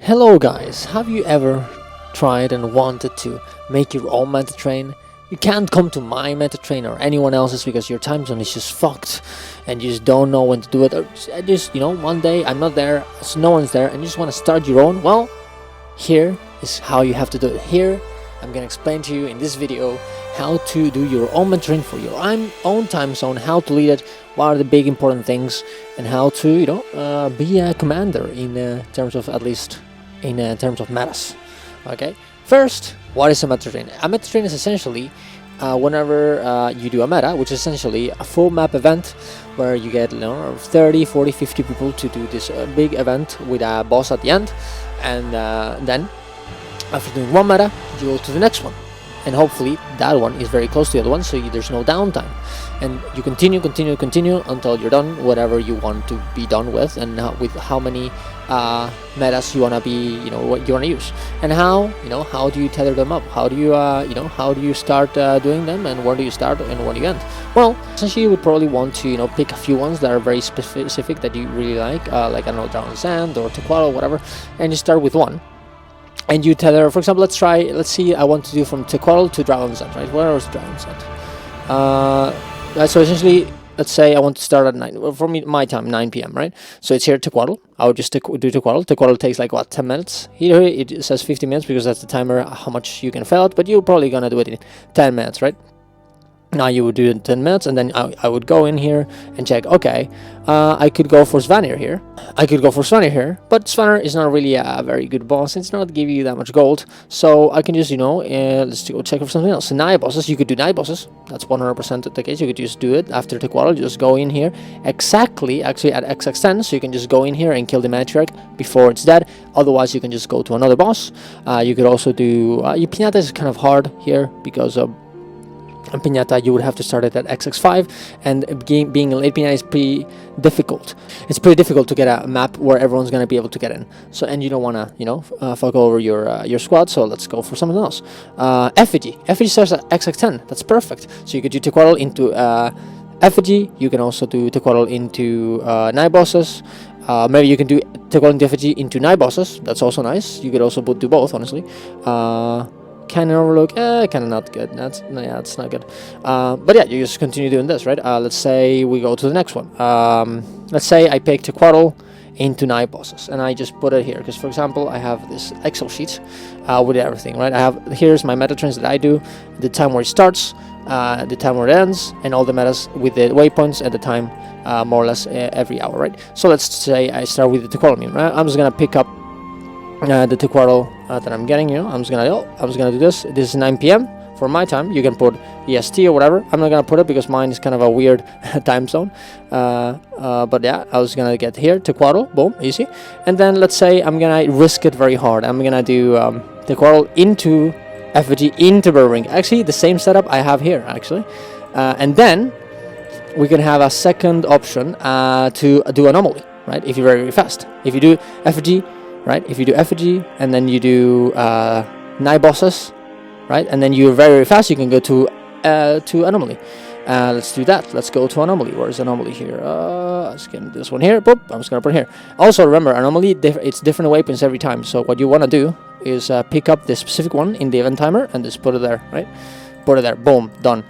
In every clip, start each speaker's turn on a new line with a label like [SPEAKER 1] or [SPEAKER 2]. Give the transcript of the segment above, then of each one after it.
[SPEAKER 1] Hello guys, have you ever tried and wanted to make your own meta train? You can't come to my meta train or anyone else's because your time zone is just fucked and you just don't know when to do it, or just one day I'm not there, so no one's there and you just want to start your own. Well, here is how you have to do it. Here I'm gonna explain to you in this video how to do your own meta train for your own time zone, how to lead it, what are the big important things, and how to be a commander in terms of, at least in terms of metas. Okay, first, what is a meta train? A meta train is essentially whenever you do a meta, which is essentially a full map event where you get 30, 40, 50 people to do this big event with a boss at the end, and then after doing one meta you go to the next one, and hopefully that one is very close to the other one, so there's no downtime, and you continue until you're done whatever you want to be done with, and with how many metas you want to be, what you want to use, and how do you tether them up, how do you start doing them, and where do you start and where do you end. Well, essentially you would probably want to pick a few ones that are very specific that you really like I don't know, Dragon's End or Tequila or whatever, and you start with one. And you tether, for example, let's see, I want to do from Tequila to Dragon's End, right? Where is Dragon's End? So essentially, let's say I want to start at 9, well, for me, my time, 9 p.m., right? So it's here, Tequila. I would just do Tequila. Tequila takes like, what, 10 minutes? Here it says 50 minutes because that's the timer, how much you can fill it, but you're probably gonna do it in 10 minutes, right? Now you would do it in 10 minutes, and then I would go in here and check, okay, I could go for Svanir here. But Svanir is not really a very good boss. It's not giving you that much gold. So I can just, let's go check for something else. So night bosses, you could do night bosses. That's 100% the case. You could just do it after Tequila. Just go in here actually at XX10. So you can just go in here and kill the matriarch before it's dead. Otherwise, you can just go to another boss. You could also do, Pinata is kind of hard here because of Pinata, you would have to start it at XX5, and being a late Pinata is pretty difficult. It's pretty difficult to get a map where everyone's going to be able to get in. So, and you don't want to, fuck over your squad, so let's go for something else. Effigy starts at XX10, that's perfect. So you could do Tequila into Effigy, you can also do Tequila into night bosses. Maybe you can do Tequila into Effigy into night bosses, that's also nice. You could also do both, honestly. Cannon Overlook, kind of not good. That's not good. But yeah, you just continue doing this, right? Let's say we go to the next one. Let's say I pick Tequila into night bosses, and I just put it here because, for example, I have this Excel sheet with everything, right? Here's my meta trains that I do, the time where it starts, the time where it ends, and all the metas with the waypoints at the time, more or less every hour, right? So let's say I start with the Tequila meme, right? I'm just gonna pick up the Tequila that I'm getting. I'm just gonna do this. This is 9 p.m. for my time. You can put EST or whatever. I'm not gonna put it because mine is kind of a weird time zone. But yeah, I was gonna get here, Tequila, boom, easy. And then let's say I'm gonna risk it very hard. I'm gonna do Tequila into Effigy into Burring. Actually, the same setup I have here, actually. And then we can have a second option to do Anomaly, right? If you're very, very fast. If you do Effigy, right? If you do Effigy and then you do night bosses, right? And then you're very, very fast, you can go to Anomaly. Let's do that. Let's go to Anomaly. Where's Anomaly here? Let's get this one here. Boop. I'm just gonna put it here. Also, remember, Anomaly, it's different weapons every time. So what you want to do is pick up the specific one in the event timer and just put it there, right? Put it there. Boom. Done.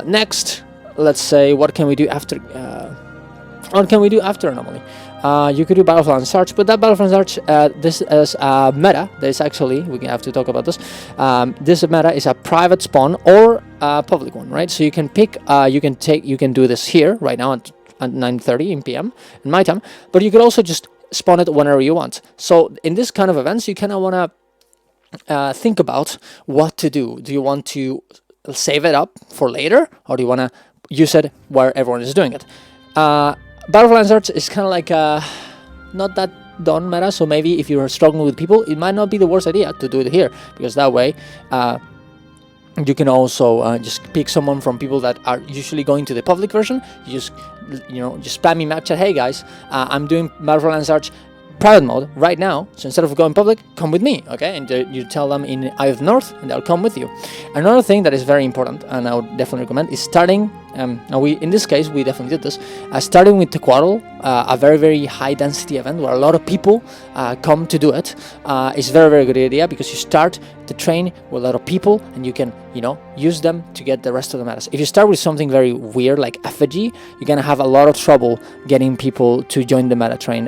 [SPEAKER 1] Next, let's say, what can we do after? Anomaly? You could do Battlefront Search, but that Battlefront Search, this is a meta. There's actually, we have to talk about this. This meta is a private spawn or a public one, right? So you can pick, you can do this here right now at 9:30 p.m. in my time, but you could also just spawn it whenever you want. So in this kind of events, you kind of want to think about what to do. Do you want to save it up for later, or do you want to use it where everyone is doing it? Battlefield Search is kind of like not that done meta, so maybe if you're struggling with people, it might not be the worst idea to do it here, because that way you can also just pick someone from people that are usually going to the public version. You just spam me map chat, hey guys, I'm doing Battlefield Search, private mode right now. So instead of going public, come with me, okay? And you tell them in Eye of the North, and they'll come with you. Another thing that is very important, and I would definitely recommend, is starting. Now in this case, we definitely did this. Starting with Tequatl, a very, very high density event where a lot of people come to do it, is very, very good idea, because you start the train with a lot of people, and you can, use them to get the rest of the metas. If you start with something very weird like effigy, you're gonna have a lot of trouble getting people to join the meta train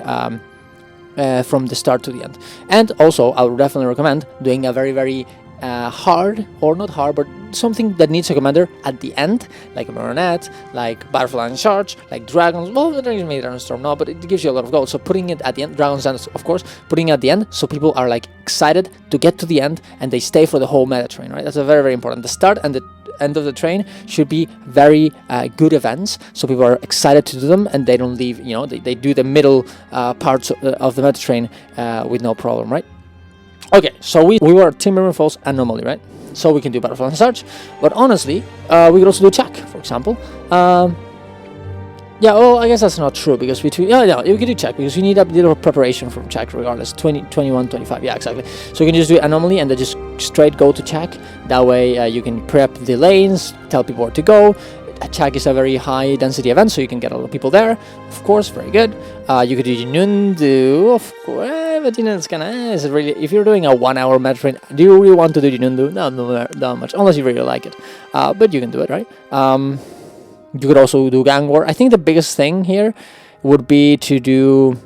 [SPEAKER 1] from the start to the end. And also, I would definitely recommend doing a very, very hard, or not hard, but something that needs a commander at the end, like a Marionette, like Butterfly and Charge, like Dragons. Well, there is maybe Dragonstorm now, but it gives you a lot of gold. So putting it at the end, Dragons, and of course, putting it at the end, so people are like excited to get to the end and they stay for the whole meta train, right? That's a very, very important. The start and the end of the train should be very good events, so people are excited to do them and they don't leave. They do the middle parts of the meta train with no problem, right? Okay, so we were Timberman Falls Anomaly, right? So we can do Butterfly and Search, but honestly, we could also do Check, for example. Yeah, well, I guess that's not true, because we could do Check, because you need a little preparation from Check regardless. 20, 21, 25, yeah, exactly. So you can just do Anomaly and then just straight go to Check. That way you can prep the lanes, tell people where to go. Check is a very high density event, so you can get a lot of people there. Of course, very good. You could do Jinundu, of course, but it's kinda, is it really, if you're doing a 1 hour meta train, do you really want to do Jinundu? No, not much, unless you really like it. But you can do it, right? You could also do Gang War. I think the biggest thing here would be to do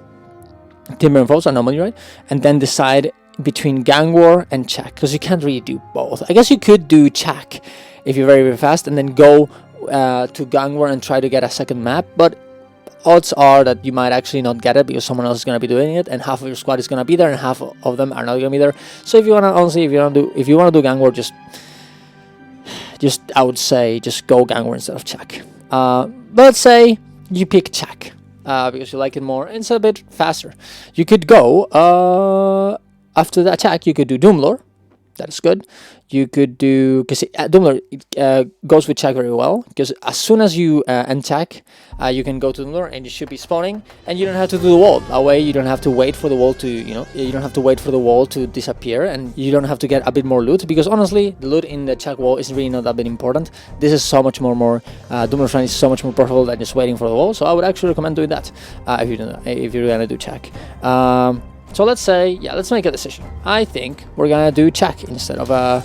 [SPEAKER 1] Timber and Falls Anomaly, right? And then decide between Gang War and Check, because you can't really do both. I guess you could do Check if you're very, very fast, and then go to Gang War and try to get a second map, but odds are that you might actually not get it, because someone else is going to be doing it, and half of your squad is going to be there and half of them are not going to be there. So if you want to, honestly, if you want to do Gang War, just I would say just go Gang War instead of Check. But let's say you pick Check because you like it more and it's a bit faster. You could go after the attack, you could do Doomlore. That is good. You could do, because Doomlore goes with Check very well, because as soon as you end Check, you can go to Doomlore and you should be spawning, and you don't have to do the wall. That way you don't have to wait for the wall to, you don't have to wait for the wall to disappear, and you don't have to get a bit more loot, because honestly, the loot in the Check wall is really not that bit important. This is so much more Doomlore Shrine is so much more powerful than just waiting for the wall, so I would actually recommend doing that if you're gonna do Check. So let's say, let's make a decision. I think we're gonna do Check instead of a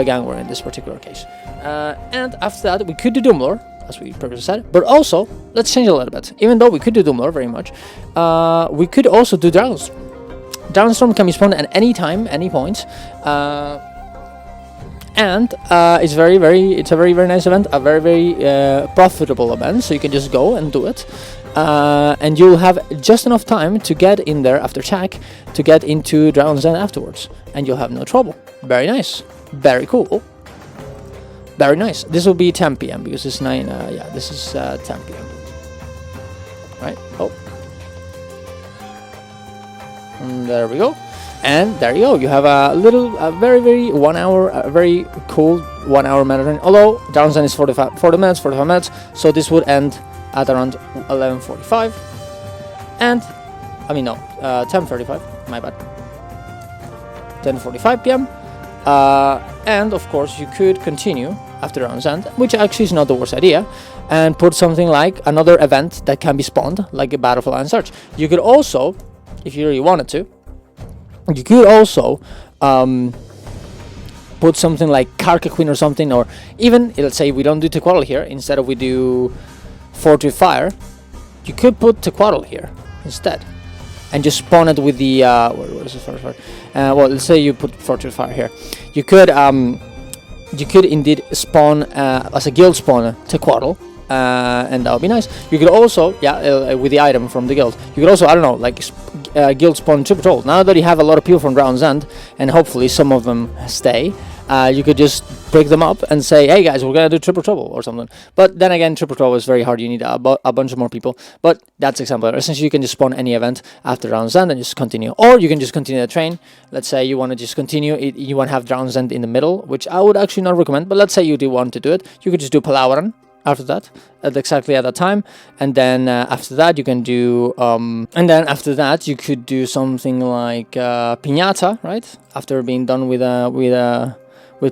[SPEAKER 1] Gang War in this particular case. And after that, we could do Doomlore, as we previously said, but also, let's change a little bit. Even though we could do Doomlore very much, we could also do Dragonstorm. Dragonstorm can be spawned at any time, any point, and it's a very, very nice event, a very, very profitable event, so you can just go and do it. And you'll have just enough time to get in there after Check to get into Dragon's Den afterwards, and you'll have no trouble. Very nice, very cool, very nice. This will be 10 p.m. because it's 9. This is 10 p.m. Right? Oh, and there we go. And there you go. You have a very, very 1 hour, a very cool 1 hour marathon. Although Dragon's Den is 45 minutes, so this would end at around 11:45, and 10:35. My bad. 10:45 p.m. And of course, you could continue after Round's End, which actually is not the worst idea, and put something like another event that can be spawned, like a Butterfly and Search. You could also, if you really wanted to, you could also put something like Karka Queen or something, or even, let's say we don't do Tequatl here, instead of we do Fortune Fire, you could put Tequatl here instead, and just spawn it with the what is the first word? Well, let's say you put Fortune Fire here. You could indeed spawn as a guild spawner Tequatl, and that would be nice. You could also, with the item from the guild, you could also, I don't know, like guild spawn Triple Troll. Now that you have a lot of people from Drown's End, and hopefully some of them stay, you could just pick them up and say, hey guys, we're gonna do Triple Trouble or something. But then again, Triple Trouble is very hard. You need a bunch of more people. But that's example. Essentially, you can just spawn any event after Drown's End and just continue. Or you can just continue the train. Let's say you want to just continue. You want to have Drown's End in the middle, which I would actually not recommend. But let's say you do want to do it. You could just do Palawaran after that, at exactly at that time, and then after that you can do and then after that you could do something like piñata, right, after being done with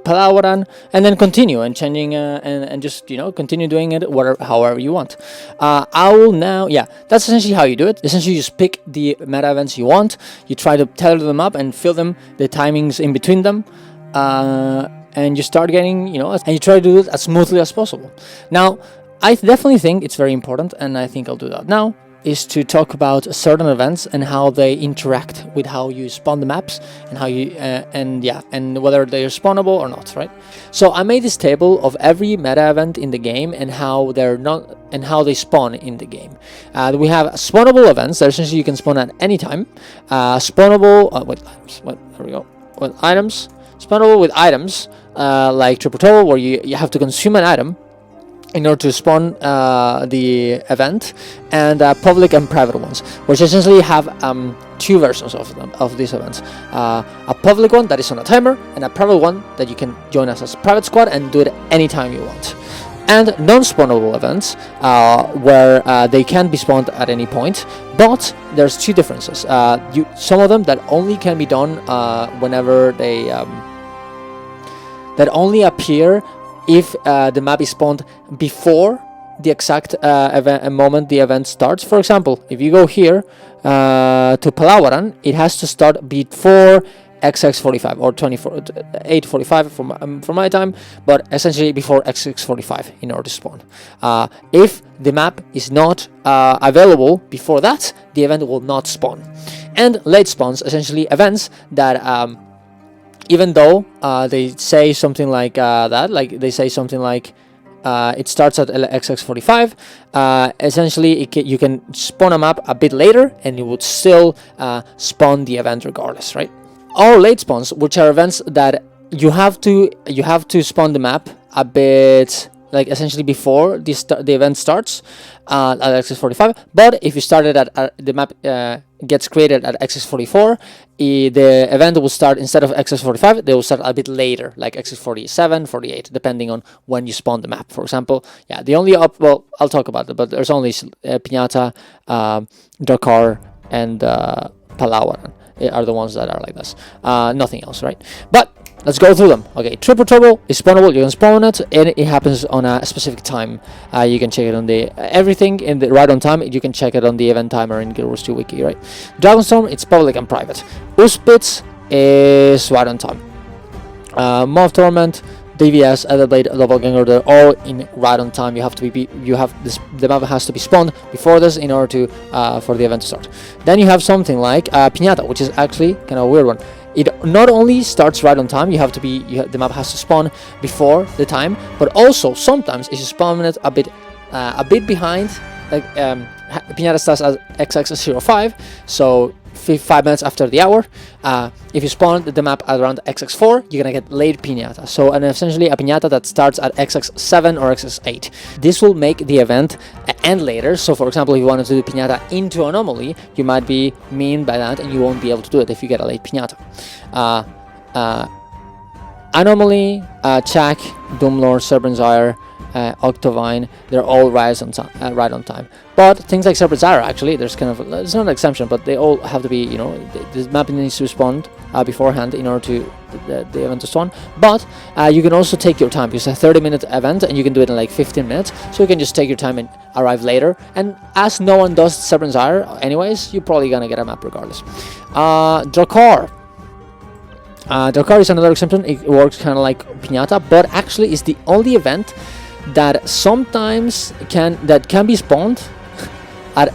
[SPEAKER 1] Palawaran, and then continue and changing and just continue doing it however you want. I will now, yeah, that's essentially how you do it. Essentially you just pick the meta events you want, you try to tether them up and fill them, the timings in between them, and you start getting, and you try to do it as smoothly as possible. Now, I definitely think it's very important, and I think I'll do that now, is to talk about certain events and how they interact with how you spawn the maps and how you, and whether they're spawnable or not, right? So I made this table of every meta event in the game and how they're not, and how they spawn in the game. We have spawnable events that essentially you can spawn at any time. Spawnable, there we go, with items. Spawnable with items like triple trouble, where you have to consume an item in order to spawn the event, and public and private ones, which essentially have two versions of these events. A public one that is on a timer, and a private one that you can join as a private squad and do it anytime you want. And non-spawnable events, where they can be spawned at any point, but there's two differences. Some of them that only can be done whenever they that only appear if the map is spawned before the exact moment the event starts. For example, if you go here to Palawaran, it has to start before XX45 or 8:45 from my time, but essentially before XX45 in order to spawn. If the map is not available before that, the event will not spawn. And late spawns, essentially events that even though they say something like that, like they say something like it starts at XX45, essentially you can spawn a map a bit later and it would still spawn the event regardless, right? Or late spawns, which are events that you have to spawn the map a bit, like essentially before the event starts at XX45. But if you started at the map gets created at XX44, the event will start, instead of XX45, they will start a bit later, like XX47, 48, depending on when you spawn the map. For example, yeah, the only well, I'll talk about it, but there's only Piñata, Dakar, and Palawan are the ones that are like this. Nothing else, right? But let's go through them. Okay, triple trouble is spawnable. You can spawn it, and it happens on a specific time. You can check it on the everything in the right on time. You can check it on the event timer in Guild Wars 2 wiki, right? Dragonstorm, it's public and private. Uspitz is right on time. Moth Torment, DVS, Etherblade, Doppelganger, they're all in right on time. You have to be the map has to be spawned before this in order to for the event to start. Then you have something like Piñata, which is actually kind of a weird one. It not only starts right on time, the map has to spawn before the time, but also sometimes if you spawn it a bit behind, like Piñata starts at XX05, so 5 minutes after the hour. If you spawn the map at around XX4, you're gonna get late Piñata. So, and essentially a Piñata that starts at XX7 or XX8. This will make the event end later. So, for example, if you wanted to do Piñata into Anomaly, you might be mean by that, and you won't be able to do it if you get a late Piñata. Anomaly, Chak, Doomlord, Serpent's Ire, Octovine, they're all right on time. But things like Serpent's Ire, actually, there's kind of, it's not an exemption, but they all have to be, the map needs to respond beforehand in order to the event to spawn. But you can also take your time, because it's a 30-minute event and you can do it in like 15 minutes, so you can just take your time and arrive later. And as no one does Serpent's Ire anyways, you're probably gonna get a map regardless. Drakar. Drakar is another exception. It works kind of like Piñata, but actually is the only event that sometimes can be spawned at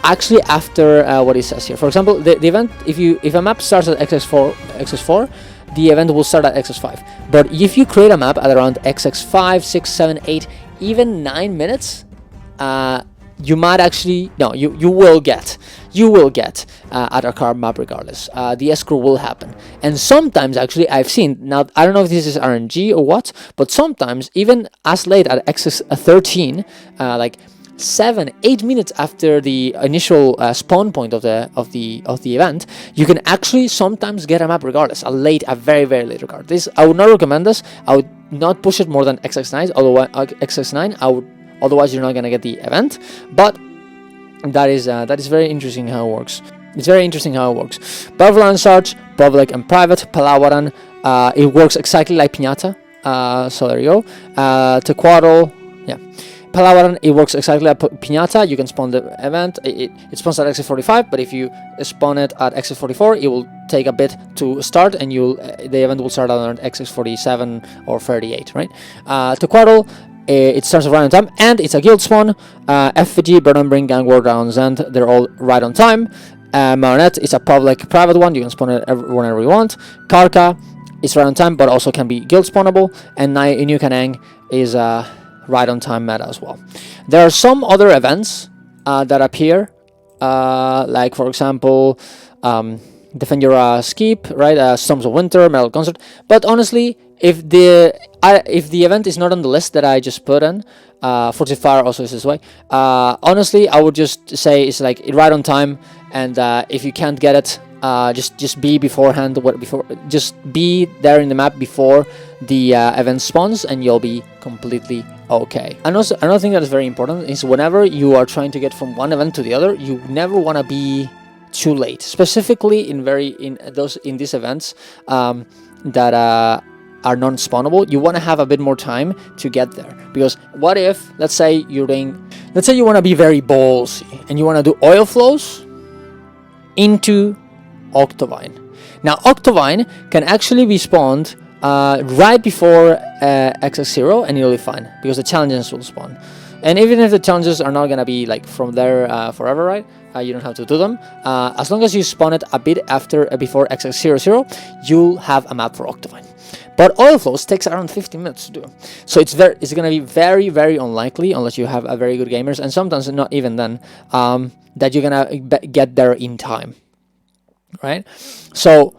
[SPEAKER 1] actually after what it says here. For example, the event, if a map starts at XX4, the event will start at XX5. But if you create a map at around XX5, 6, 7, 8, even 9 minutes, you might actually you will get a Dakar map regardless. The escrow will happen, and sometimes actually I've seen, now I don't know if this is RNG or what, but sometimes even as late as XX13, like 7-8 minutes after the initial spawn point of the event, you can actually sometimes get a map regardless, a very late regard. This, I would not recommend this. I would not push it more than XX9. Otherwise, XX9. Otherwise, you're not gonna get the event. But that is very interesting how it works. It's very interesting how it works. Barvelan Sarge, public and private. Palawaran, it works exactly like Pinata. So there you go. Tequadal, yeah. Palawaran, it works exactly like Pinata. You can spawn the event. It spawns at X45, but if you spawn it at X44, it will take a bit to start, and the event will start on X47 or 38, right? Tequadal, it starts right on time, and it's a guild spawn. FVG, Burn and Bring, Gang War, Rounds, and they're all right on time. Marionette, it's a public private one. You can spawn it whenever you want. Karka, it's right on time, but also can be guild spawnable. And New Kanang is right on time meta as well. There are some other events that appear, like for example, Defend Your Skip, right? Storms of Winter, Metal Concert. But honestly, if the event is not on the list that I just put in, Fortune Fire also is this way. Honestly, I would just say it's like right on time, and if you can't get it, just be beforehand. Just be there in the map before the event spawns, and you'll be completely okay. And also another thing that is very important is whenever you are trying to get from one event to the other, you never want to be too late, specifically in these events that are non-spawnable. You want to have a bit more time to get there, because what if, let's say you want to be very ballsy and you want to do oil flows into Octovine. Now Octovine can actually be spawned right before XX0, and you'll be fine because the challenges will spawn. And even if the challenges are not gonna be like from there forever, right? You don't have to do them. As long as you spawn it a bit before XX00, you'll have a map for Octovine. But oil flows takes around 15 minutes to do. So it's gonna be very, very unlikely, unless you have a very good gamers, and sometimes not even then, that you're gonna get there in time, right? So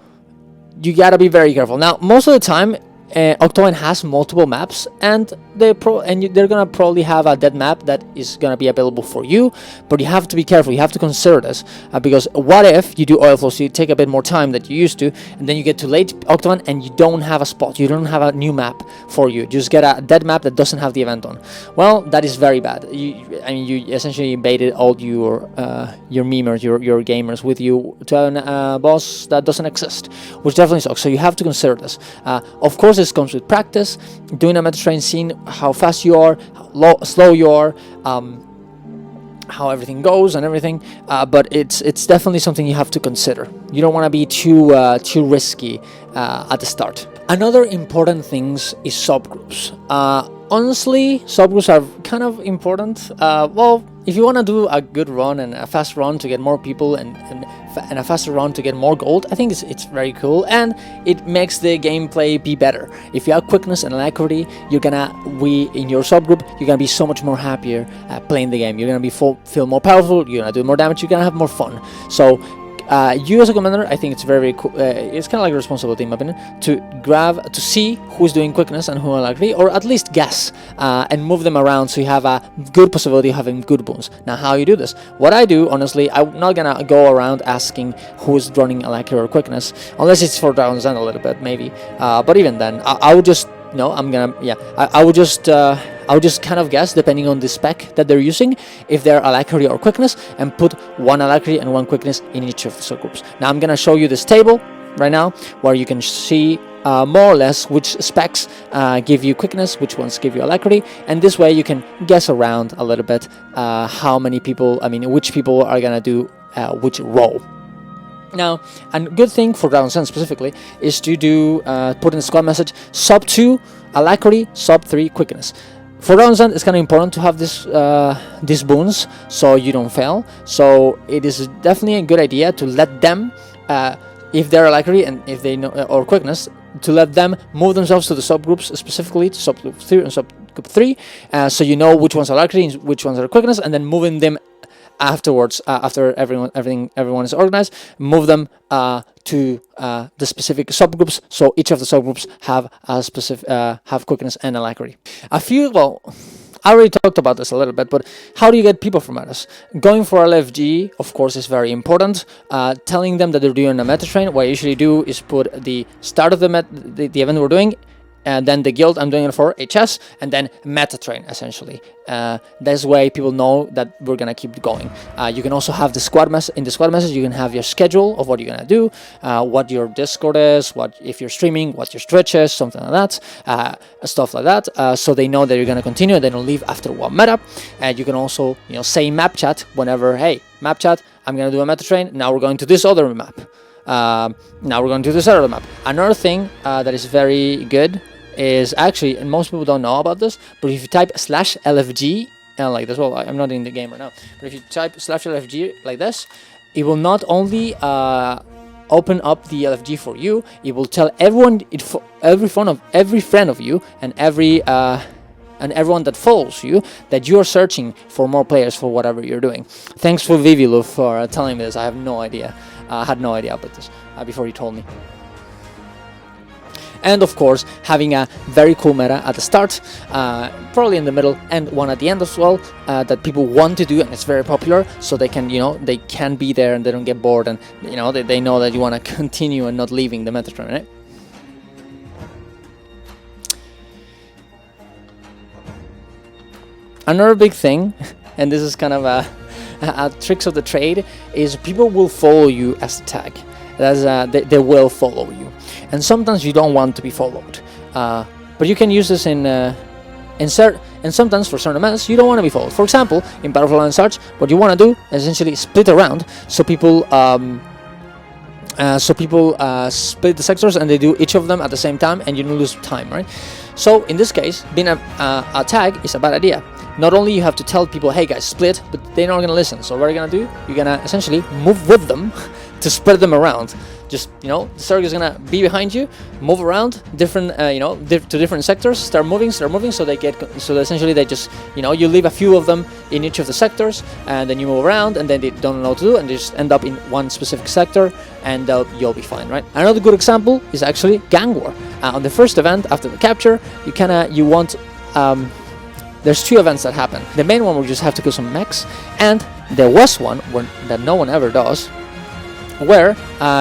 [SPEAKER 1] you gotta be very careful. Now, most of the time, Octovine has multiple maps, and they're gonna probably have a dead map that is gonna be available for you. But you have to be careful. You have to consider this because what if you do oil flow, so you take a bit more time that you used to, and then you get to late Octovine and you don't have a spot. You don't have a new map for you. You just get a dead map that doesn't have the event on. Well, that is very bad. You essentially baited all your memers, your gamers with you to a boss that doesn't exist, which definitely sucks. So you have to consider this. Of course, this comes with practice, doing a meta train, seeing how fast you are, how slow you are, how everything goes and everything. But it's definitely something you have to consider. You don't want to be too risky at the start. Another important thing is subgroups. Honestly, subgroups are kind of important. Well, if you want to do a good run and a fast run to get more people and a faster run to get more gold, I think it's very cool, and it makes the gameplay be better. If you have quickness and alacrity, in your subgroup, you're gonna be so much more happier playing the game. You're gonna feel more powerful. You're gonna do more damage. You're gonna have more fun. So you as a commander, I think it's very cool. It's kind of like a responsibility, in my opinion, to see who's doing quickness and who alacrity, or at least guess and move them around so you have a good possibility of having good boons. Now, how you do this? What I do, honestly, I'm not gonna go around asking who's running alacrity or quickness, unless it's for Dragon's End a little bit, maybe. But even then, I would just I would just kind of guess, depending on the spec that they're using, if they're alacrity or quickness, and put one alacrity and one quickness in each of the subgroups. Now I'm gonna show you this table right now, where you can see more or less which specs give you quickness, which ones give you alacrity, and this way you can guess around a little bit which people are gonna do which role. Now, a good thing for Dragon's End specifically is to do put in the squad message sub 2 alacrity, sub 3 quickness. For Dragon's End, it's kind of important to have these boons so you don't fail. So it is definitely a good idea to let them, if they're alacrity and if they know or quickness, to let them move themselves to the subgroups, specifically to subgroup 3 and subgroup 3, so you know which ones are alacrity and which ones are quickness, and then moving them afterwards, after everyone is organized, move them to the specific subgroups, so each of the subgroups have a specific have quickness and alacrity. I already talked about this a little bit, but how do you get people from us? Going for LFG, of course, is very important. Telling them that they're doing a meta train, what I usually do is put the start of the event we're doing and then the guild I'm doing it for, HS, and then meta train essentially. This way people know that we're gonna keep going. You can also have the squad in the squad message. You can have your schedule of what you're gonna do, what your Discord is, what if you're streaming, what your Twitch is, something like that, stuff like that. So they know that you're gonna continue. They don't leave after one meta. And you can also say map chat whenever, hey, map chat, I'm gonna do a meta train. Now we're going to this other map. Now we're going to this other map. Another thing that is very good is actually, and most people don't know about this, but if you type /LFG like this, well, I'm not in the game right now, but if you type /LFG like this, it will not only open up the LFG for you, it will tell everyone, every friend of you, and everyone that follows you, that you're searching for more players for whatever you're doing. Thanks for Vivilu for telling me this. I have no idea. I had no idea about this before you told me. And of course, having a very cool meta at the start, probably in the middle, and one at the end as well, that people want to do, and it's very popular, so they can, they can be there and they don't get bored, and they know that you want to continue and not leaving the meta train, right? Another big thing, and this is kind of a tricks of the trade, is people will follow you as the tag. They will follow you, and sometimes you don't want to be followed, but you can use this and sometimes for certain events you don't want to be followed. For example, in Battlefield and such, what you want to do is essentially split around, so people split the sectors and they do each of them at the same time, and you don't lose time, right? So in this case, being a tag is a bad idea. Not only you have to tell people, hey guys, split, but they're not gonna listen. So what are you gonna do? You're gonna essentially move with them to spread them around. Just the circle is gonna be behind you, move around different, to different sectors, start moving, so essentially they just, you leave a few of them in each of the sectors, and then you move around, and then they don't know what to do, and they just end up in one specific sector, and you'll be fine, right? Another good example is actually gang war. On the first event after the capture, there's two events that happen. The main one, we just have to kill some mechs, and there was one that no one ever does, where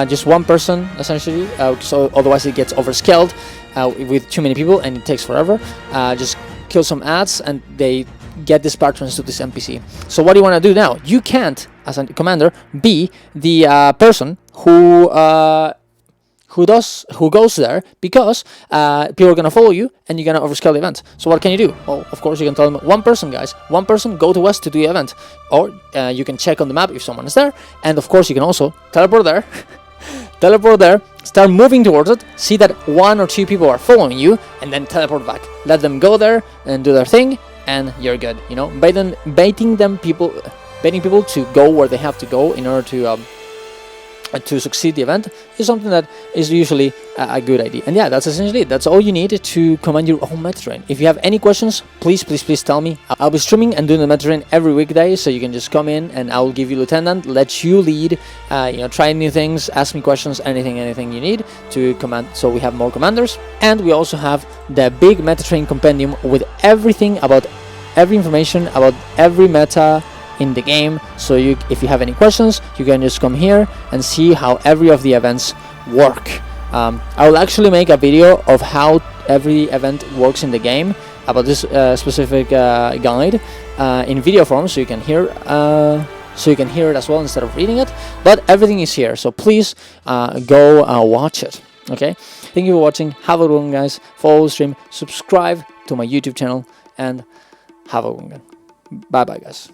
[SPEAKER 1] just one person essentially, so otherwise it gets overscaled with too many people and it takes forever, just kill some ads and they get these patrons to this NPC. So what do you want to do now? You can't, as a commander, be the person who goes there, because people are gonna follow you and you're gonna overscale the event. So what can you do? Well, of course you can tell them, one person go to west to do the event, or you can check on the map if someone is there, and of course you can also teleport there, start moving towards it, see that one or two people are following you, and then teleport back. Let them go there and do their thing, and you're good. Baiting people to go where they have to go in order to succeed the event is something that is usually a good idea. And yeah, that's essentially it. That's all you need to command your own meta train. If you have any questions, please tell me. I'll be streaming and doing the meta train every weekday, so you can just come in and I'll give you lieutenant, let you lead, try new things, ask me questions, anything you need to command, so we have more commanders. And we also have the big meta train compendium with everything about every information about every meta in the game, so if you have any questions, you can just come here and see how every of the events work. I will actually make a video of how every event works in the game, about this specific guide in video form, so you can hear it as well instead of reading it. But everything is here, so please go watch it. Okay, thank you for watching. Have a good one, guys. Follow the stream, subscribe to my YouTube channel, and have a good one. Bye bye, guys.